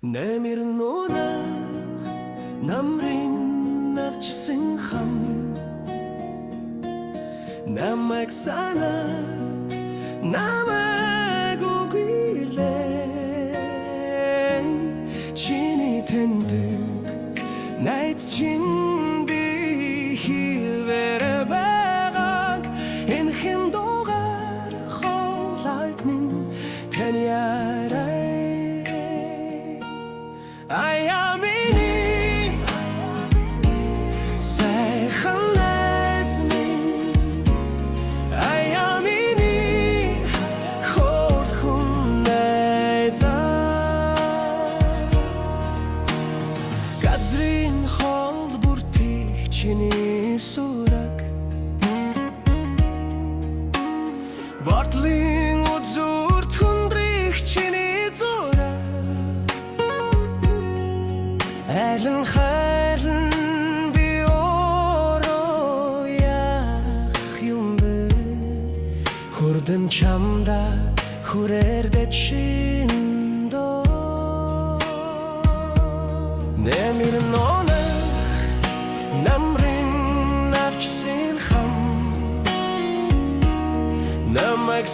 Нэмэр нунах намрын навчсан хам намайг санаад намайг үгүйлээ чиний тэндэг найд чин би хивэр байгааг энэ хэм дугаар хоолойг минь тань ярай I am in it. Say let me. I am in it. Hold hunayza. Газрын хол бүртих чиний сураг. Бордлын үзүрт хүндрих чиний зураг. Айлын хайрлан би ороо яах юм бэ Хүрдэн чамда хүрээрдэ чиндөө Нэмэр нонах намрын навчсан хам Намайг